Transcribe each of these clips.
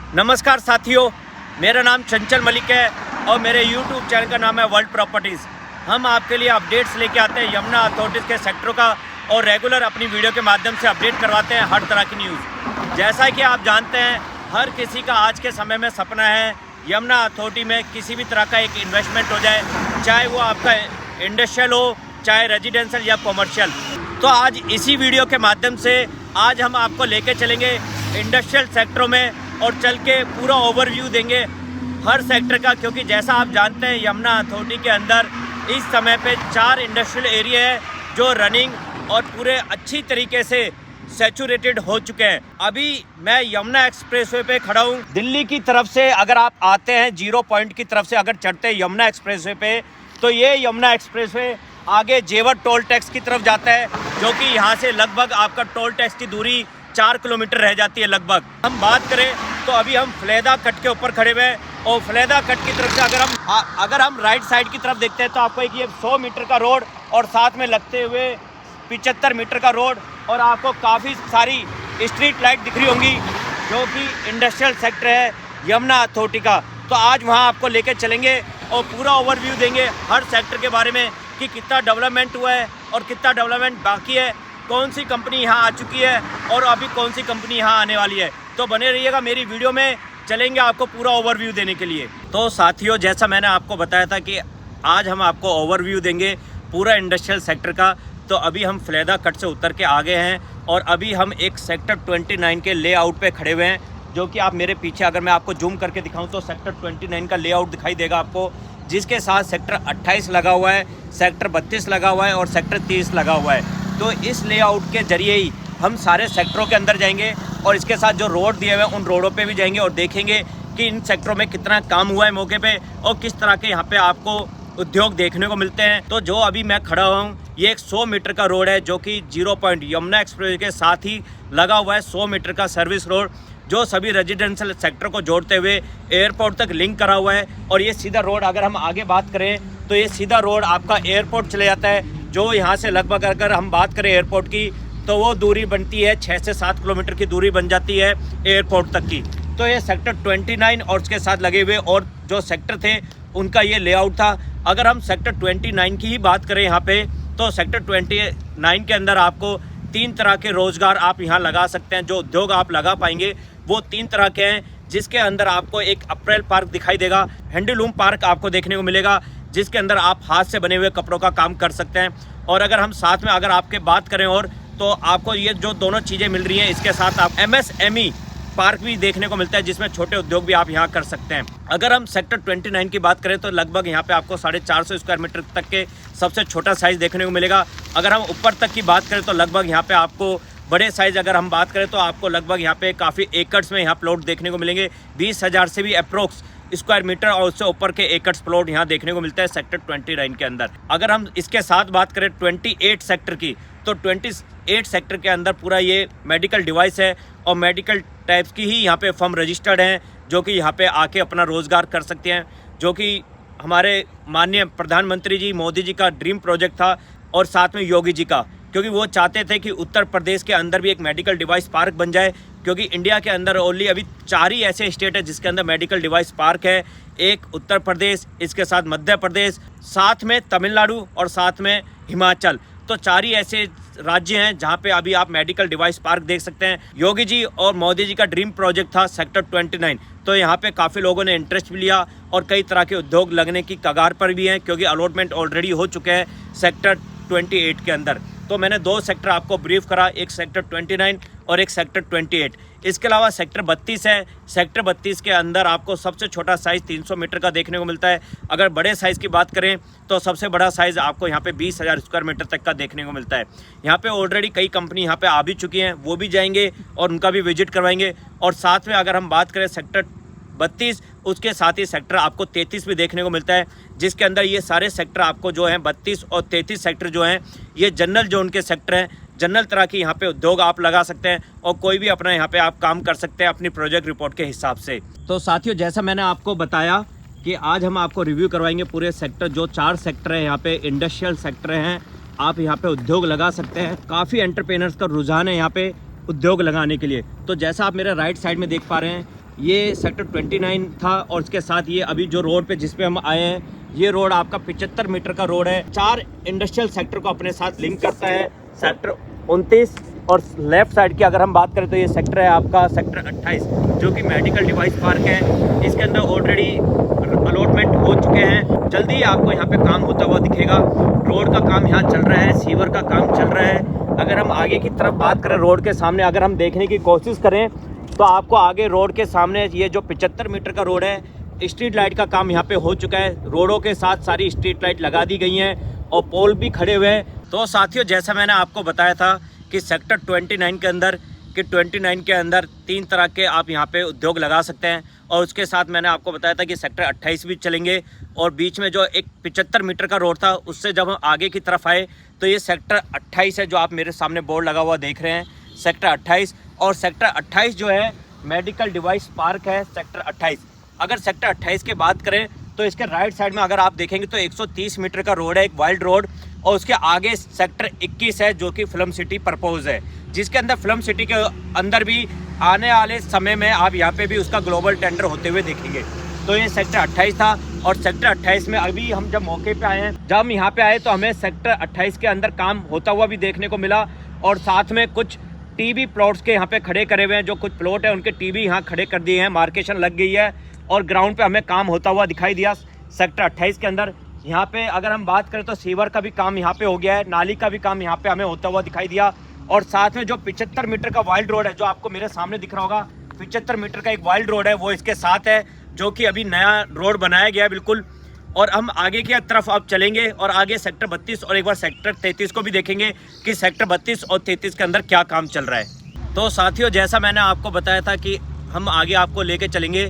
नमस्कार साथियों, मेरा नाम चंचल मलिक है और मेरे YouTube चैनल का नाम है वर्ल्ड प्रॉपर्टीज़। हम आपके लिए अपडेट्स लेके आते हैं यमुना अथॉरिटीज़ के सेक्टरों का और रेगुलर अपनी वीडियो के माध्यम से अपडेट करवाते हैं हर तरह की न्यूज़। जैसा कि आप जानते हैं, हर किसी का आज के समय में सपना है यमुना अथॉरिटी में किसी भी तरह का एक इन्वेस्टमेंट हो जाए, चाहे वो आपका इंडस्ट्रियल हो, चाहे रेजिडेंशियल या कॉमर्शियल। तो आज इसी वीडियो के माध्यम से आज हम आपको लेके चलेंगे इंडस्ट्रियल सेक्टरों में और चल के पूरा ओवरव्यू देंगे हर सेक्टर का, क्योंकि जैसा आप जानते हैं यमुना अथॉरिटी के अंदर इस समय पे 4 इंडस्ट्रियल एरिया है जो रनिंग और पूरे अच्छी तरीके से सैचुरेटेड हो चुके हैं। अभी मैं यमुना एक्सप्रेसवे पे खड़ा हूँ। दिल्ली की तरफ से अगर आप आते हैं 0 पॉइंट की तरफ से अगर चढ़ते हैं यमुना एक्सप्रेसवे पे, तो ये यमुना एक्सप्रेसवे आगे जेवर टोल टैक्स की तरफ जाता है, जो कि यहाँ से लगभग आपका टोल टैक्स की दूरी 4 किलोमीटर रह जाती है लगभग। हम बात करें तो अभी हम फलेदा कट के ऊपर खड़े हुए हैं और फलेदा कट की तरफ से अगर हम राइट साइड की तरफ देखते हैं तो आपको एक ये 100 मीटर का रोड और साथ में लगते हुए 75 मीटर का रोड और आपको काफ़ी सारी स्ट्रीट लाइट दिख रही होंगी, जो कि इंडस्ट्रियल सेक्टर है यमुना अथॉरिटी का। तो आज वहाँ आपको लेकर चलेंगे और पूरा ओवरव्यू देंगे हर सेक्टर के बारे में कि कितना डेवलपमेंट हुआ है और कितना डेवलपमेंट बाकी है, कौन सी कंपनी यहाँ आ चुकी है और अभी कौन सी कंपनी यहाँ आने वाली है। तो बने रहिएगा मेरी वीडियो में, चलेंगे आपको पूरा ओवरव्यू देने के लिए। तो साथियों, जैसा मैंने आपको बताया था कि आज हम आपको ओवरव्यू देंगे पूरा इंडस्ट्रियल सेक्टर का। तो अभी हम फलेदा कट से उतर के आ गए हैं और अभी हम एक सेक्टर 29 के लेआउट पे खड़े हुए हैं, जो कि आप मेरे पीछे अगर मैं आपको जूम करके दिखाऊं तो सेक्टर 29 का लेआउट दिखाई देगा आपको, जिसके साथ सेक्टर 28 लगा हुआ है, सेक्टर 32 लगा हुआ है और सेक्टर 30 लगा हुआ है। तो इस लेआउट के जरिए ही हम सारे सेक्टरों के अंदर जाएंगे और इसके साथ जो रोड दिए हुए हैं उन रोडों पे भी जाएंगे और देखेंगे कि इन सेक्टरों में कितना काम हुआ है मौके पे और किस तरह के यहाँ पे आपको उद्योग देखने को मिलते हैं। तो जो अभी मैं खड़ा हुआ हूँ, ये एक 100 मीटर का रोड है, जो कि 0 पॉइंट यमुना एक्सप्रेस के साथ ही लगा हुआ है। 100 मीटर का सर्विस रोड जो सभी रेजिडेंशियल सेक्टर को जोड़ते हुए एयरपोर्ट तक लिंक करा हुआ है। और ये सीधा रोड अगर हम आगे बात करें तो ये सीधा रोड आपका एयरपोर्ट चले जाता है, जो यहाँ से लगभग अगर हम बात करें एयरपोर्ट की तो वो दूरी बनती है 6 से 7 किलोमीटर की दूरी बन जाती है एयरपोर्ट तक की। तो ये सेक्टर 29 और उसके साथ लगे हुए और जो सेक्टर थे उनका ये लेआउट था। अगर हम सेक्टर 29 की ही बात करें यहाँ पे, तो सेक्टर 29 के अंदर आपको 3 तरह के रोज़गार आप यहाँ लगा सकते हैं। जो उद्योग आप लगा पाएंगे वो 3 तरह के हैं, जिसके अंदर आपको एक अप्रैल पार्क दिखाई देगा, हैंडलूम पार्क आपको देखने को मिलेगा, जिसके अंदर आप हाथ से बने हुए कपड़ों का काम कर सकते हैं। और अगर हम साथ में अगर आपके बात करें और तो आपको ये जो दोनों चीज़ें मिल रही हैं, इसके साथ आप MSME पार्क भी देखने को मिलता है, जिसमें छोटे उद्योग भी आप यहाँ कर सकते हैं। अगर हम सेक्टर 29 की बात करें तो लगभग यहाँ पे आपको 450 स्क्वायर मीटर तक के सबसे छोटा साइज़ देखने को मिलेगा। अगर हम ऊपर तक की बात करें तो लगभग यहाँ पे आपको बड़े साइज़ अगर हम बात करें तो आपको लगभग यहाँ पे काफ़ी एकड़्स में यहाँ प्लॉट देखने को मिलेंगे। 20,000 से भी अप्रोक्स स्क्वायर मीटर और उससे ऊपर के एकड़्स प्लॉट यहाँ देखने को मिलता है सेक्टर 29 के अंदर। अगर हम इसके साथ बात करें 28 सेक्टर की, तो 28 सेक्टर के अंदर पूरा ये मेडिकल डिवाइस है और मेडिकल टाइप्स की ही यहाँ पे फर्म रजिस्टर्ड हैं, जो कि यहाँ पे आके अपना रोज़गार कर सकते हैं, जो कि हमारे माननीय प्रधानमंत्री जी मोदी जी का ड्रीम प्रोजेक्ट था और साथ में योगी जी का, क्योंकि वो चाहते थे कि उत्तर प्रदेश के अंदर भी एक मेडिकल डिवाइस पार्क बन जाए। क्योंकि इंडिया के अंदर ओनली अभी 4 ही ऐसे स्टेट है जिसके अंदर मेडिकल डिवाइस पार्क है। एक उत्तर प्रदेश, इसके साथ मध्य प्रदेश, साथ में तमिलनाडु और साथ में हिमाचल। तो 4 ही ऐसे राज्य हैं जहां पे अभी आप मेडिकल डिवाइस पार्क देख सकते हैं। योगी जी और मोदी जी का ड्रीम प्रोजेक्ट था सेक्टर 29। तो यहाँ पे काफ़ी लोगों ने इंटरेस्ट भी लिया और कई तरह के उद्योग लगने की कगार पर भी हैं, क्योंकि अलॉटमेंट ऑलरेडी हो चुके हैं सेक्टर 28 के अंदर। तो मैंने 2 सेक्टर आपको ब्रीफ करा, एक सेक्टर 29 और एक सेक्टर 28। इसके अलावा सेक्टर 32 है। सेक्टर 32 के अंदर आपको सबसे छोटा साइज़ 300 मीटर का देखने को मिलता है। अगर बड़े साइज़ की बात करें तो सबसे बड़ा साइज़ आपको यहाँ पे 20,000 स्क्वायर मीटर तक का देखने को मिलता है। यहाँ पे ऑलरेडी कई कंपनी यहाँ पे आ भी चुकी हैं, वो भी जाएंगे और उनका भी विजिट करवाएंगे। और साथ में अगर हम बात करें सेक्टर 32, उसके साथ ही सेक्टर आपको 33 भी देखने को मिलता है, जिसके अंदर ये सारे सेक्टर आपको जो हैं 32 और 33 सेक्टर जो हैं ये जनरल जोन के सेक्टर हैं। जनरल तरह की यहाँ पे उद्योग आप लगा सकते हैं और कोई भी अपना यहाँ पे आप काम कर सकते हैं अपनी प्रोजेक्ट रिपोर्ट के हिसाब से। तो साथियों, जैसा मैंने आपको बताया कि आज हम आपको रिव्यू करवाएंगे पूरे सेक्टर, जो 4 सेक्टर हैं यहाँ पे इंडस्ट्रियल सेक्टर हैं, आप यहाँ पे उद्योग लगा सकते हैं। काफ़ी एंटरप्रेनर्स का रुझान है यहाँ पे उद्योग लगाने के लिए। तो जैसा आप मेरे राइट साइड में देख पा रहे हैं, ये सेक्टर 29 था और इसके साथ ये अभी जो रोड पे जिस पे हम आए हैं, ये रोड आपका 75 मीटर का रोड है। 4 इंडस्ट्रियल सेक्टर को अपने साथ लिंक करता है। सेक्टर 29 और लेफ्ट साइड की अगर हम बात करें तो ये सेक्टर है आपका सेक्टर 28, जो कि मेडिकल डिवाइस पार्क है। इसके अंदर ऑलरेडी अलॉटमेंट हो चुके हैं। जल्दी ही आपको यहाँ पे काम होता हुआ दिखेगा। रोड का काम यहाँ चल रहा है, सीवर का काम चल रहा है। अगर हम आगे की तरफ बात करें, रोड के सामने अगर हम देखने की कोशिश करें तो आपको आगे रोड के सामने ये जो 75 मीटर का रोड है, स्ट्रीट लाइट का काम यहाँ पे हो चुका है। रोडों के साथ सारी स्ट्रीट लाइट लगा दी गई हैं और पोल भी खड़े हुए हैं। तो साथियों, जैसा मैंने आपको बताया था कि सेक्टर 29 के अंदर 3 तरह के आप यहाँ पे उद्योग लगा सकते हैं। और उसके साथ मैंने आपको बताया था कि सेक्टर 28 भी चलेंगे। और बीच में जो एक 75 मीटर का रोड था, उससे जब हम आगे की तरफ आए तो ये सेक्टर 28 है, जो आप मेरे सामने बोर्ड लगा हुआ देख रहे हैं, सेक्टर 28। और सेक्टर 28 जो है मेडिकल डिवाइस पार्क है, सेक्टर 28। अगर सेक्टर 28 की बात करें तो इसके राइट साइड में अगर आप देखेंगे तो 130 मीटर का रोड है, एक वाइल्ड रोड। और उसके आगे सेक्टर 21 है, जो कि फिल्म सिटी प्रपोज है, जिसके अंदर फिल्म सिटी के अंदर भी आने वाले समय में आप यहाँ पे भी उसका ग्लोबल टेंडर होते हुए देखेंगे। तो ये सेक्टर 28 था। और सेक्टर 28 में अभी हम जब मौके पे आए हैं, जब हम यहाँ पे आए तो हमें सेक्टर 28 के अंदर काम होता हुआ भी देखने को मिला। और साथ में कुछ टीवी प्लॉट्स के यहाँ पे खड़े करे हुए हैं, जो कुछ प्लॉट है उनके टीवी यहाँ खड़े कर दिए हैं, मार्केशन लग गई है और ग्राउंड पे हमें काम होता हुआ दिखाई दिया सेक्टर 28 के अंदर। यहाँ पे अगर हम बात करें तो सीवर का भी काम यहाँ पे हो गया है, नाली का भी काम यहाँ पे हमें होता हुआ दिखाई दिया। और साथ में जो 75 मीटर का वाइल्ड रोड है, जो आपको मेरे सामने दिख रहा होगा, 75 मीटर का एक वाइल्ड रोड है, वो इसके साथ है, जो कि अभी नया रोड बनाया गया है बिल्कुल। और हम आगे की तरफ अब चलेंगे और आगे सेक्टर 32 और एक बार सेक्टर 33 को भी देखेंगे कि सेक्टर 32 और 33 के अंदर क्या काम चल रहा है। तो साथियों, जैसा मैंने आपको बताया था कि हम आगे आपको लेके चलेंगे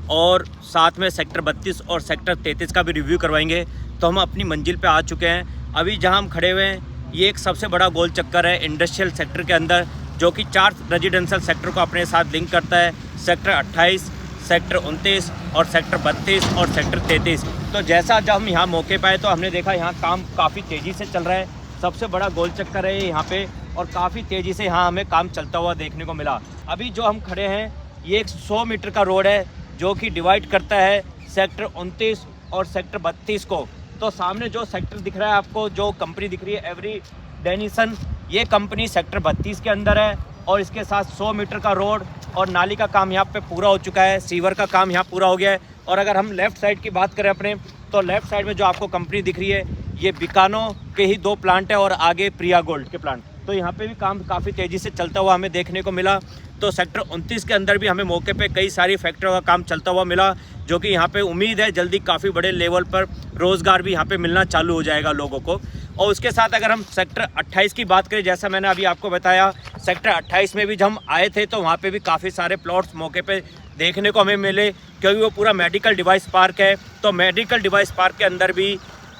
और साथ में सेक्टर 32 और सेक्टर 33 का भी रिव्यू करवाएंगे। तो हम अपनी मंजिल पे आ चुके हैं। अभी जहां हम खड़े हुए हैं, ये एक सबसे बड़ा गोल चक्कर है इंडस्ट्रियल सेक्टर के अंदर, जो कि 4 रेजिडेंशियल सेक्टर को अपने साथ लिंक करता है, सेक्टर 28, सेक्टर 29 और सेक्टर 32 और सेक्टर 33। तो जैसा जब हम यहाँ मौके पर आए तो हमने देखा यहाँ काम काफ़ी तेज़ी से चल रहा है। सबसे बड़ा गोल चक्कर है यहाँ पे और काफ़ी तेज़ी से यहाँ हमें काम चलता हुआ देखने को मिला। अभी जो हम खड़े हैं, ये एक 100 मीटर का रोड है, जो कि डिवाइड करता है सेक्टर 29 और सेक्टर 32 को। तो सामने जो सेक्टर दिख रहा है आपको, जो कंपनी दिख रही है एवरी डेनिसन, ये कंपनी सेक्टर 32 के अंदर है। और इसके साथ 100 मीटर का रोड और नाली का काम यहाँ पे पूरा हो चुका है, सीवर का काम यहाँ पूरा हो गया है। और अगर हम लेफ़्ट साइड की बात करें अपने, तो लेफ़्ट साइड में जो आपको कंपनी दिख रही है, ये बिकानो के ही 2 प्लांट है और आगे प्रिया गोल्ड के प्लांट। तो यहाँ पे भी काम काफ़ी तेज़ी से चलता हुआ हमें देखने को मिला। तो सेक्टर 29 के अंदर भी हमें मौके पे कई सारी फैक्ट्रियों का काम चलता हुआ मिला, जो कि यहाँ पे उम्मीद है जल्दी काफ़ी बड़े लेवल पर रोज़गार भी यहाँ पे मिलना चालू हो जाएगा लोगों को। और उसके साथ अगर हम सेक्टर 28 की बात करें, जैसा मैंने अभी आपको बताया, सेक्टर 28 में भी जब हम आए थे तो वहाँ पे भी काफ़ी सारे प्लॉट्स मौके पे देखने को हमें मिले, क्योंकि वो पूरा मेडिकल डिवाइस पार्क है। तो मेडिकल डिवाइस पार्क के अंदर भी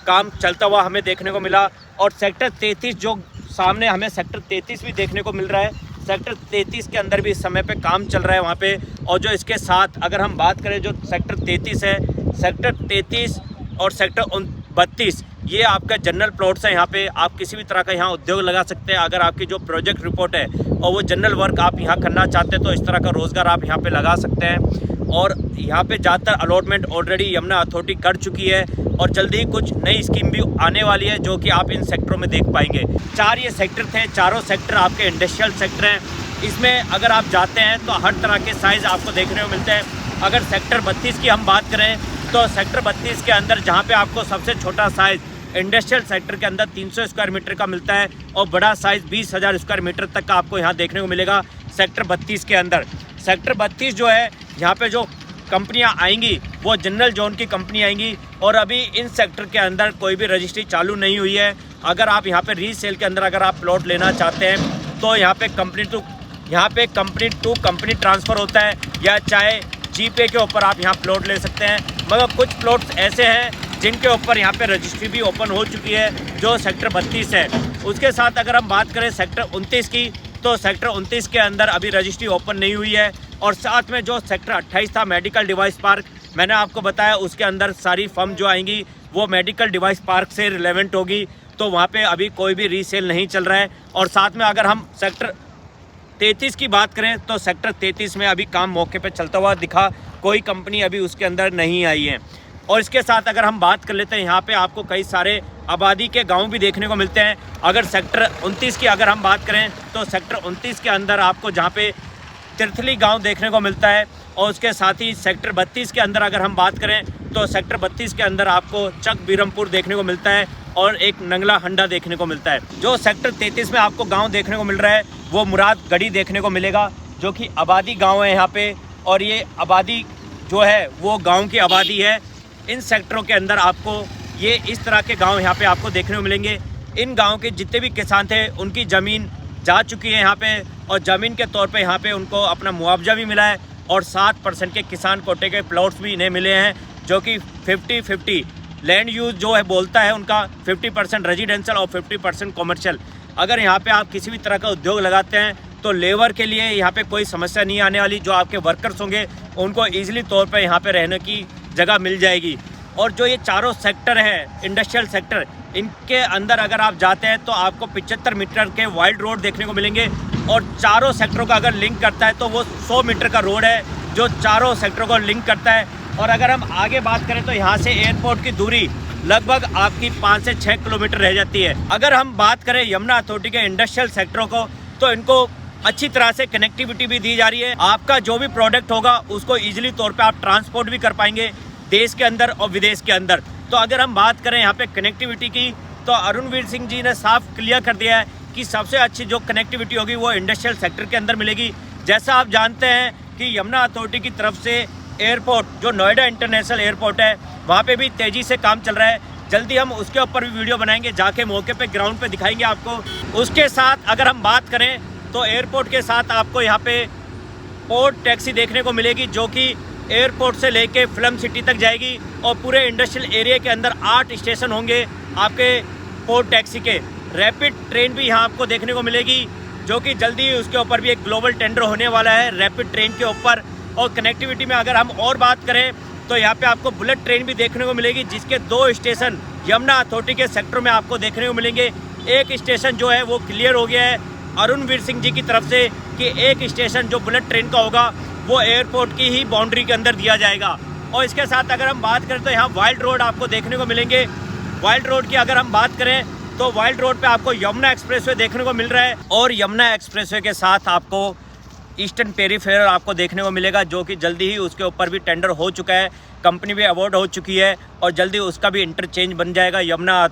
काम चलता हुआ हमें देखने को मिला। और सेक्टर 33, जो सामने हमें सेक्टर 33 भी देखने को मिल रहा है, सेक्टर 33 के अंदर भी इस समय पे काम चल रहा है वहाँ पे। और जो इसके साथ अगर हम बात करें, जो सेक्टर 33 है, सेक्टर 33 और सेक्टर 32, ये आपका जनरल प्लॉट्स है। यहाँ पे आप किसी भी तरह का यहाँ उद्योग लगा सकते हैं। अगर आपकी जो प्रोजेक्ट रिपोर्ट है और वो जनरल वर्क आप यहाँ करना चाहते हैं, तो इस तरह का रोज़गार आप यहाँ पे लगा सकते हैं। और यहाँ पे ज़्यादातर अलॉटमेंट ऑलरेडी यमुना अथॉरिटी कर चुकी है और जल्दी ही कुछ नई स्कीम भी आने वाली है, जो कि आप इन सेक्टरों में देख पाएंगे। 4 ये सेक्टर थे, चारों सेक्टर आपके इंडस्ट्रियल सेक्टर हैं। इसमें अगर आप जाते हैं तो हर तरह के साइज़ आपको देखने को मिलते हैं। अगर सेक्टर 32 की हम बात करें तो सेक्टर 32 के अंदर जहाँ पे आपको सबसे छोटा साइज़ इंडस्ट्रियल सेक्टर के अंदर 300 स्क्वायर मीटर का मिलता है और बड़ा साइज़ 20,000 स्क्वायर मीटर तक का आपको यहाँ देखने को मिलेगा सेक्टर 32 के अंदर। सेक्टर 32 जो है, यहाँ पे जो कंपनियां आएंगी वो जनरल जोन की कंपनी आएंगी और अभी इन सेक्टर के अंदर कोई भी रजिस्ट्री चालू नहीं हुई है। अगर आप यहाँ पे रीसेल के अंदर अगर आप प्लॉट लेना चाहते हैं तो यहाँ पे कंपनी टू कंपनी ट्रांसफ़र होता है, या चाहे जीपे के ऊपर आप यहाँ प्लॉट ले सकते हैं। मगर कुछ प्लॉट्स ऐसे हैं जिनके ऊपर यहाँ पे रजिस्ट्री भी ओपन हो चुकी है, जो सेक्टर 32 है। उसके साथ अगर हम बात करें सेक्टर 29 की, तो सेक्टर 29 के अंदर अभी रजिस्ट्री ओपन नहीं हुई है। और साथ में जो सेक्टर 28 था मेडिकल डिवाइस पार्क, मैंने आपको बताया उसके अंदर सारी फर्म जो आएंगी वो मेडिकल डिवाइस पार्क से रिलेवेंट होगी। तो वहाँ पे अभी कोई भी रीसेल नहीं चल रहा है। और साथ में अगर हम सेक्टर 33 की बात करें तो सेक्टर 33 में अभी काम मौके पे चलता हुआ दिखा, कोई कंपनी अभी उसके अंदर नहीं आई है। और इसके साथ अगर हम बात कर लेते हैं, यहाँ पे आपको कई सारे आबादी के गांव भी देखने को मिलते हैं। अगर सेक्टर 29 की अगर हम बात करें तो सेक्टर 29 के अंदर आपको जहाँ पे तिरथली गांव देखने को मिलता है, और उसके साथ ही सेक्टर 32 के अंदर अगर हम बात करें तो सेक्टर 32 के अंदर आपको चक बीरमपुर देखने को मिलता है और एक नंगला हंडा देखने को मिलता है। जो सेक्टर 33 में आपको गांव देखने को मिल रहा है वो मुरादगढ़ी देखने को मिलेगा, जो कि आबादी गांव है यहाँ पे, और ये आबादी जो है वो गांव की आबादी है। इन सेक्टरों के अंदर आपको ये इस तरह के गांव यहाँ पे आपको देखने को मिलेंगे। इन गाँव के जितने भी किसान थे उनकी ज़मीन जा चुकी है यहाँ पे, और ज़मीन के तौर पे यहाँ पे उनको अपना मुआवजा भी मिला है, और 7% के किसान कोटे के प्लॉट्स भी इन्हें मिले हैं, जो कि 50-50 लैंड यूज जो है बोलता है उनका 50% रेजिडेंशियल और 50% कॉमर्शियल। अगर यहाँ पे आप किसी भी तरह का उद्योग लगाते हैं तो लेबर के लिए यहाँ पे कोई समस्या नहीं आने वाली। जो आपके वर्कर्स होंगे उनको ईजिली तौर पे यहाँ पे रहने की जगह मिल जाएगी। और जो ये चारों सेक्टर है इंडस्ट्रियल सेक्टर, इनके अंदर अगर आप जाते हैं तो आपको 75 मीटर के वाइड रोड देखने को मिलेंगे, और चारों सेक्टरों का अगर लिंक करता है तो वो 100 मीटर का रोड है जो चारों सेक्टरों को लिंक करता है। और अगर हम आगे बात करें तो यहाँ से एयरपोर्ट की दूरी लगभग आपकी 5 से 6 किलोमीटर रह जाती है। अगर हम बात करें यमुना अथॉरिटी के इंडस्ट्रियल सेक्टरों को, तो इनको अच्छी तरह से कनेक्टिविटी भी दी जा रही है। आपका जो भी प्रोडक्ट होगा उसको ईजिली तौर पे आप ट्रांसपोर्ट भी कर पाएंगे देश के अंदर और विदेश के अंदर। तो अगर हम बात करें यहाँ पे कनेक्टिविटी की, तो अरुणवीर सिंह जी ने साफ क्लियर कर दिया है कि सबसे अच्छी जो कनेक्टिविटी होगी वो इंडस्ट्रियल सेक्टर के अंदर मिलेगी। जैसा आप जानते हैं कि यमुना अथॉरिटी की तरफ से एयरपोर्ट जो नोएडा इंटरनेशनल एयरपोर्ट है वहाँ पे भी तेज़ी से काम चल रहा है। जल्दी हम उसके ऊपर भी वीडियो बनाएंगे, जाके मौके पे ग्राउंड पे दिखाएंगे आपको। उसके साथ अगर हम बात करें तो एयरपोर्ट के साथ आपको यहाँ पे पोर्ट टैक्सी देखने को मिलेगी, जो कि एयरपोर्ट से लेके फिल्म सिटी तक जाएगी, और पूरे इंडस्ट्रियल एरिया के अंदर 8 स्टेशन होंगे आपके पोर्ट टैक्सी के। रैपिड ट्रेन भी यहाँ आपको देखने को मिलेगी, जो कि जल्दी ही उसके ऊपर भी एक ग्लोबल टेंडर होने वाला है रैपिड ट्रेन के ऊपर। और कनेक्टिविटी में अगर हम और बात करें तो यहाँ पे आपको बुलेट ट्रेन भी देखने को मिलेगी, जिसके 2 स्टेशन यमुना अथॉरिटी के सेक्टर में आपको देखने को मिलेंगे। एक स्टेशन जो है वो क्लियर हो गया है अरुणवीर सिंह जी की तरफ से कि एक स्टेशन जो बुलेट ट्रेन का होगा वो एयरपोर्ट की ही बाउंड्री के अंदर दिया जाएगा। और इसके साथ अगर हम बात करें तो यहाँ वाइल्ड रोड आपको देखने को मिलेंगे। वाइल्ड रोड की अगर हम बात करें तो वाइल्ड रोड पे आपको यमुना एक्सप्रेसवे देखने को मिल रहा है, और यमुना एक्सप्रेसवे के साथ आपको ईस्टर्न पेरीफेरल आपको देखने को मिलेगा, जो कि जल्दी ही उसके ऊपर भी टेंडर हो चुका है, कंपनी भी अवार्ड हो चुकी है, और जल्दी उसका भी इंटरचेंज बन जाएगा यमुना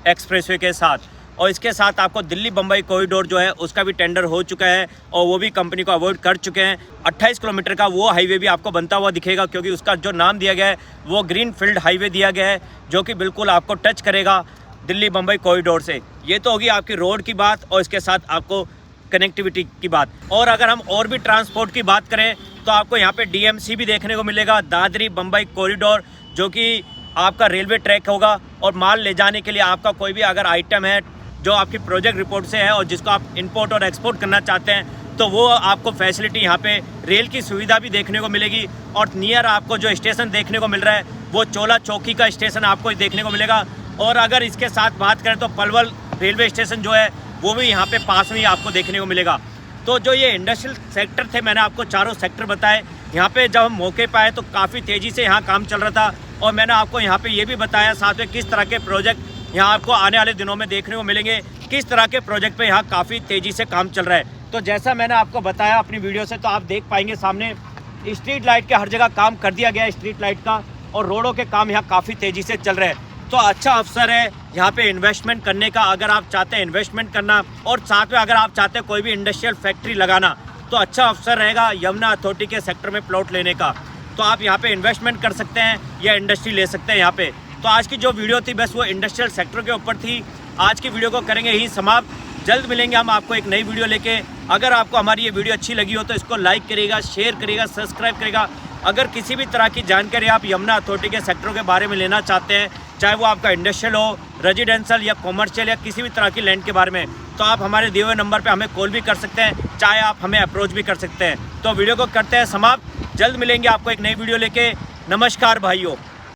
एक्सप्रेसवे के साथ। और इसके साथ आपको दिल्ली बम्बई कॉरिडोर जो है उसका भी टेंडर हो चुका है, और वो भी कंपनी को अवॉइड कर चुके हैं। 28 किलोमीटर का वो हाईवे भी आपको बनता हुआ दिखेगा, क्योंकि उसका जो नाम दिया गया है वो ग्रीन फील्ड हाईवे दिया गया है, जो कि बिल्कुल आपको टच करेगा दिल्ली बम्बई कॉरिडोर से। ये तो होगी आपकी रोड की बात, और इसके साथ आपको कनेक्टिविटी की बात। और अगर हम और भी ट्रांसपोर्ट की बात करें तो आपको यहाँ पे DMC भी देखने को मिलेगा, दादरी बम्बई कॉरिडोर, जो कि आपका रेलवे ट्रैक होगा, और माल ले जाने के लिए आपका कोई भी अगर आइटम है जो आपकी प्रोजेक्ट रिपोर्ट से है और जिसको आप इंपोर्ट और एक्सपोर्ट करना चाहते हैं, तो वो आपको फैसिलिटी यहाँ पे रेल की सुविधा भी देखने को मिलेगी। और नियर आपको जो स्टेशन देखने को मिल रहा है वो चोला चौकी का स्टेशन आपको देखने को मिलेगा। और अगर इसके साथ बात करें तो पलवल रेलवे स्टेशन जो है वो भी यहाँ पे पास में ही आपको देखने को मिलेगा। तो जो ये इंडस्ट्रियल सेक्टर थे, मैंने आपको चारों सेक्टर बताए। यहाँ पे जब हम मौके पे आए तो काफ़ी तेज़ी से यहाँ काम चल रहा था, और मैंने आपको यहाँ पे ये भी बताया साथ में किस तरह के प्रोजेक्ट यहाँ आपको आने वाले दिनों में देखने को मिलेंगे, किस तरह के प्रोजेक्ट पे यहाँ काफ़ी तेज़ी से काम चल रहा है। तो जैसा मैंने आपको बताया अपनी वीडियो से, तो आप देख पाएंगे सामने स्ट्रीट लाइट के हर जगह काम कर दिया गया है स्ट्रीट लाइट का, और रोडों के काम यहाँ काफ़ी तेज़ी से चल रहे हैं। तो अच्छा अवसर है यहाँ पे इन्वेस्टमेंट करने का। अगर आप चाहते हैं इन्वेस्टमेंट करना, और साथ में अगर आप चाहते हैं कोई भी इंडस्ट्रियल फैक्ट्री लगाना, तो अच्छा अवसर रहेगा यमुना अथॉरिटी के सेक्टर में प्लॉट लेने का। तो आप यहाँ पे इन्वेस्टमेंट कर सकते हैं या इंडस्ट्री ले सकते हैं यहाँ पे। तो आज की जो वीडियो थी बस वो इंडस्ट्रियल सेक्टर के ऊपर थी। आज की वीडियो को करेंगे ही समाप्त। जल्द मिलेंगे हम आपको एक नई वीडियो लेके। अगर आपको हमारी ये वीडियो अच्छी लगी हो तो इसको लाइक करिएगा, शेयर करिएगा, सब्सक्राइब करिएगा। अगर किसी भी तरह की जानकारी आप यमुना अथॉरिटी के सेक्टरों के बारे में लेना चाहते हैं, चाहे वो आपका इंडस्ट्रियल हो, रेजिडेंशियल या कॉमर्शियल या किसी भी तरह की लैंड के बारे में, तो आप हमारे दिए हुए नंबर पे हमें कॉल भी कर सकते हैं, चाहे आप हमें अप्रोच भी कर सकते हैं। तो वीडियो को करते हैं समाप्त। जल्द मिलेंगे आपको एक नई वीडियो लेके। नमस्कार भाइयों।